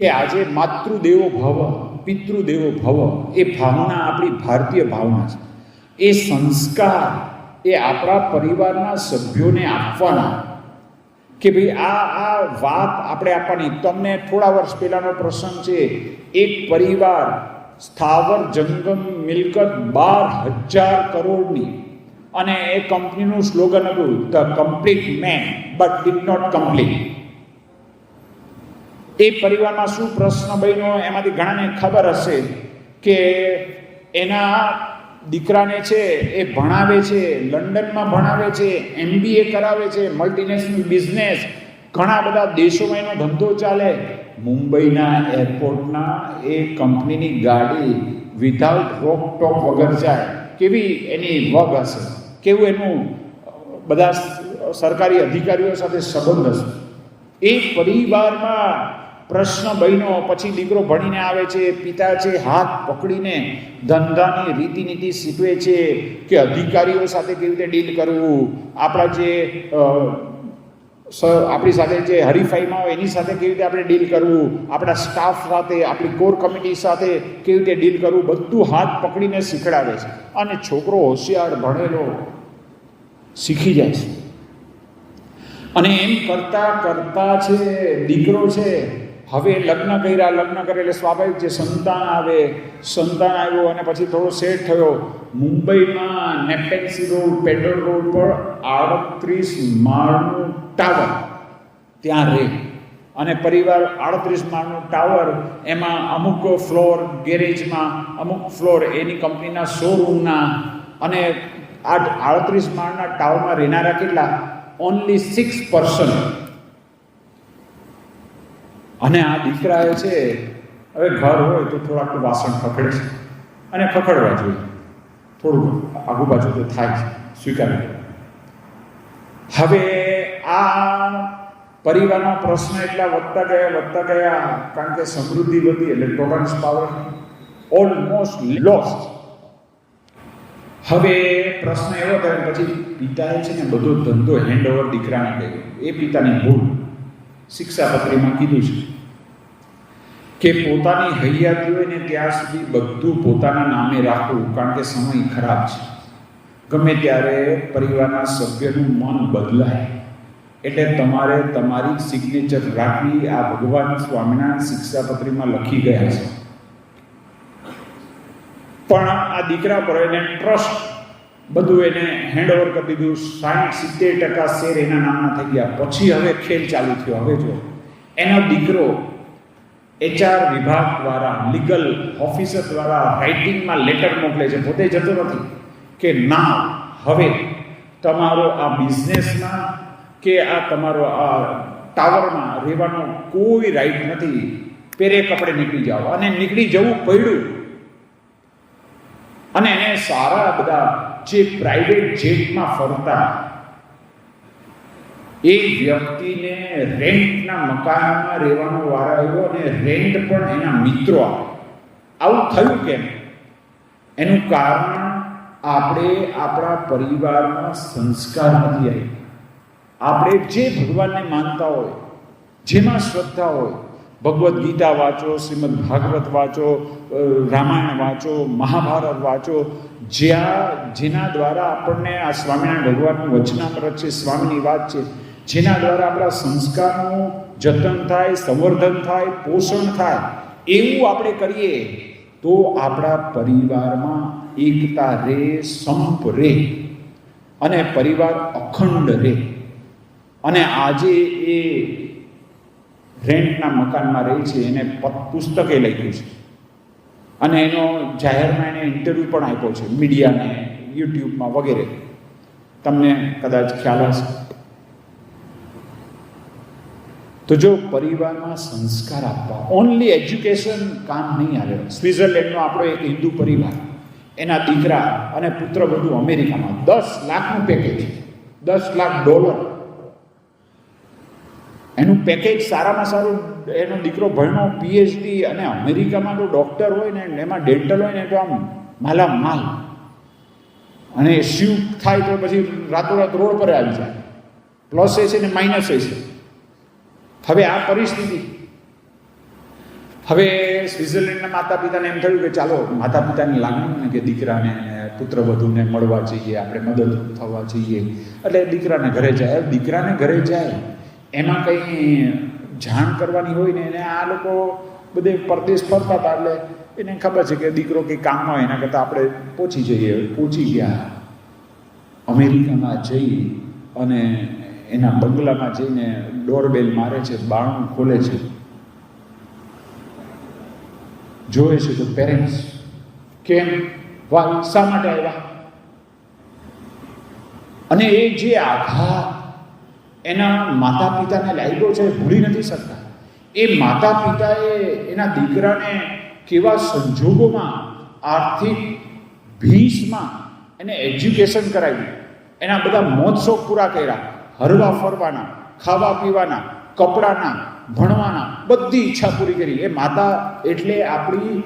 કે આજે માતૃદેવો ભવ, પિતૃદેવો ભવ એ ભાવના આપણી ભારતીય ભાવના છે. એ સંસ્કાર એ આપણા પરિવારના સભ્યોને આપવાના કે ભાઈ આ વાત આપણે આપવાની. તમને થોડા વર્ષ પહેલાનો પ્રસંગ છે. એક પરિવાર સ્થાવર જંગમ મિલકત 12,000 કરોડની, અને એ કંપનીનું સ્લોગન હતું the complete man but did not complete. એ પરિવારમાં શું પ્રશ્ન બન્યો એમાંથી ઘણાને ખબર હશે કે એના દીકરાને છે એ ભણાવે છે, લંડનમાં ભણાવે છે, MBA કરાવે છે, મલ્ટીનેશનલ બિઝનેસ, ઘણા બધા દેશોમાં એનો ધંધો ચાલે. મુંબઈના એરપોર્ટના એ કંપનીની ગાડી વિધાઉટ રોક ટોક વગર જાય. કેવી એની વગ હશે, કેવું એનું બધા સરકારી અધિકારીઓ સાથે સંબંધ હશે. એ પરિવારમાં પ્રશ્ન બન્યો. પછી દીકરો ભણીને આવે છે, પિતા છે હાથ પકડીને ધંધાની રીતિનીતિ શીખવે છે કે અધિકારીઓ સાથે કેવી રીતે ડીલ કરવું, આપણા જે આપણી સાથે જે હરીફાઈમાં હોય એની સાથે કેવી રીતે આપણે ડીલ કરવું, આપણા સ્ટાફ સાથે, આપણી કોર કમિટી સાથે કેવી રીતે ડીલ કરવું, બધું હાથ પકડીને શીખડાવે છે. અને છોકરો હોશિયાર ભણેલો શીખી જાય છે. અને એમ કરતાં કરતાં છે દીકરો છે હવે લગ્ન કર્યા, લગ્ન કરે એટલે સ્વાભાવિક છે સંતાન આવે. સંતાન આવ્યો અને પછી થોડો સેટ થયો. મુંબઈમાં નેપેન્સી રોડ, પેડર રોડ પર 38 માળનું ટાવર ત્યાં રહે. અને પરિવાર 38 માળનું ટાવર, એમાં અમુક ફ્લોર ગેરેજમાં, અમુક ફ્લોર એની કંપનીના શોરૂમના. અને આ 38 માળના ટાવરમાં રહેનારા કેટલા? Only 6 person. અને આ દીકરાએ છે હવે ઘર હોય તો થોડાક વાસણ ખખડે છે, અને ખખડવા જોઈએ, થોડુંક આગુ બાજુ તો થાય છે, સ્વીકારી. હવે આ પરિવારના પ્રશ્ન એટલા વધતા ગયા કારણ કે સમૃદ્ધિ વધી એટલે ટોલરન્સ પાવર ઓલમોસ્ટ લોસ્ટ. હવે પ્રશ્ન એવો થયો, પછી પિતાએ છે ને બધો ધંધો હેન્ડઓવર દીકરાને કર્યો. એ પિતાની ભૂલ. શિક્ષાપત્રીમાં કીધું છે કે પોતાની હૈયાતી હોય ને ત્યાં સુધી બધું પોતાના નામે રાખવું, કારણ કે સમય ખરાબ છે. ગમે ત્યારે પરિવારના સભ્યનું મન બદલાય એટલે તમારે તમારી સિગ્નેચર રાખવી. આ ભગવાન સ્વામિનારાયણ શિક્ષાપત્રીમાં લખી ગયા છે. પણ આ દીકરા પર એને ટ્રસ્ટ, બધું એને હેન્ડઓવર કરી દીધું. 60-70% શેર એના નામના થઈ ગયા. પછી હવે ખેલ ચાલુ થયો. હવે જો એનો દીકરો HR વિભાગ દ્વારા, લીગલ ઓફિસર દ્વારા રાઇટિંગમાં લેટર મોકલે છે, પોતે જતો નથી, કે ના હવે તમારો આ બિઝનેસમાં કે આ તમારો આ ટાવરમાં રહેવાનો કોઈ રાઈટ નથી, પેરે કપડે નીકળી જાઓ. અને નીકળી જવું પડ્યું. અને એને સારા બધા જે પ્રાઇવેટ જેટમાં ફરતા એ વ્યક્તિને રેન્ટના મકાનમાં રહેવાનો વારો આવ્યો, અને રેન્ટ પણ એના મિત્રો આપે. આવું થયું કેમ? એનું કારણ આપણે આપણા પરિવારમાં સંસ્કાર નથી આવી. આપણે જે ભગવાનને માનતા હોય, જેમાં શ્રદ્ધા હોય, ભગવદ્ ગીતા વાંચો, શ્રીમદ ભાગવત વાંચો, રામાયણ વાંચો, મહાભારત વાંચો, જેના દ્વારા આપણને આ સ્વામિનારાયણ ભગવાનનું વચનામૃત છે, સ્વામીની વાત છે, જેના દ્વારા આપણા સંસ્કારનું જતન થાય, સંવર્ધન થાય, પોષણ થાય, એવું આપણે કરીએ તો આપણા પરિવારમાં એકતા રહે, સંપ રહે, અને પરિવાર અખંડ રહે. અને આજે એ રેન્ટના મકાનમાં રહે છે. એને પુસ્તકે લખ્યું છે, અને એનો જાહેરમાં એને ઇન્ટરવ્યૂ પણ આપ્યો છે, મીડિયાને, યુટ્યુબમાં વગેરે. તમને કદાચ ખ્યાલ હશે. તો જો પરિવારમાં સંસ્કાર આપવા, ઓનલી એજ્યુકેશન કામ નહીં આવે. સ્વિટ્ઝરલેન્ડનો આપણો એક હિન્દુ પરિવાર, એના દીકરા અને પુત્ર બધું અમેરિકામાં, 10 લાખનું પેકેજ, $10 લાખ એનું પેકેજ. સારામાં સારું એનો દીકરો ભણ્યો, PhD, અને અમેરિકામાં તો ડૉક્ટર હોય ને, એમાં ડેન્ટલ હોય ને તો આમ માલામાલ. અને શિવ થાય તો પછી રાતોરાત રોડ પર આવી જાય. પ્લસ એ છે ને માઇનસ એ છે. હવે આ પરિસ્થિતિ હવે સ્વિટ્ઝરલેન્ડના માતા પિતાને એમ થયું કે ચાલો માતા પિતાની લાગણી કે દીકરાને પુત્રવધૂને મળવા જઈએ, આપણે મદદ થવા જઈએ, એટલે દીકરાને ઘરે જાય. દીકરાને ઘરે જાય એમાં કંઈ જાણ કરવાની હોય ને, એને આ લોકો બધે પરદેશ ફરતા હતા એટલે એને ખબર છે કે દીકરો કંઈ કામમાં હોય, એના કરતાં આપણે પહોંચી ગયા અમેરિકામાં જઈ અને એના બંગલામાં જઈને ડોરબેલ મારે છે, બારણું ખોલે છે, જોવે છે તો પેરેન્ટ્સ કેમ શા માટે આવ્યા, અને એ જે આઘાત એના માતા પિતાને લાગ્યો છે ભૂલી નથી શકતા. એ માતા પિતાએ એના દીકરાને કેવા સંજોગોમાં આર્થિક ભીંસમાં એને એજ્યુકેશન કરાવ્યું, એના બધા મોજ શોખ પૂરા કર્યા, હરવા ફરવાના, ખાવા પીવાના, કપડાના, ભણવાના, બધી ઈચ્છા પૂરી કરી. એ માતા એટલે આપણી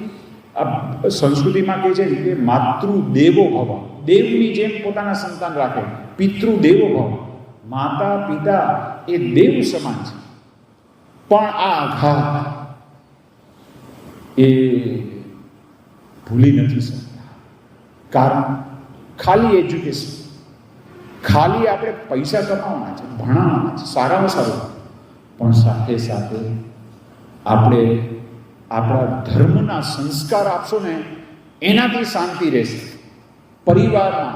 સંસ્કૃતિમાં કહે છે કે માતૃદેવો ભવ, દેવની જેમ પોતાના સંતાન રાખે, પિતૃદેવો ભવ. માતા પિતા એ દેવ સમાન છે. પણ આ આઘાત એ ભૂલી નથી શકતા. કારણ ખાલી એજ્યુકેશન, ખાલી આપણે પૈસા કમાવાના છે, ભણાવવાના છે, સારામાં સારું, પણ સાથે સાથે આપણે આપણા ધર્મના સંસ્કાર આપશો ને, એનાથી શાંતિ રહેશે પરિવારમાં,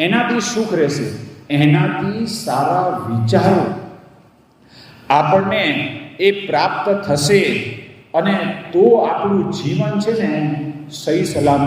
એનાથી સુખ રહેશે, એનાથી સારા વિચારો આપણને એ પ્રાપ્ત થશે, અને તો આપણું જીવન છે ને સહી સલામત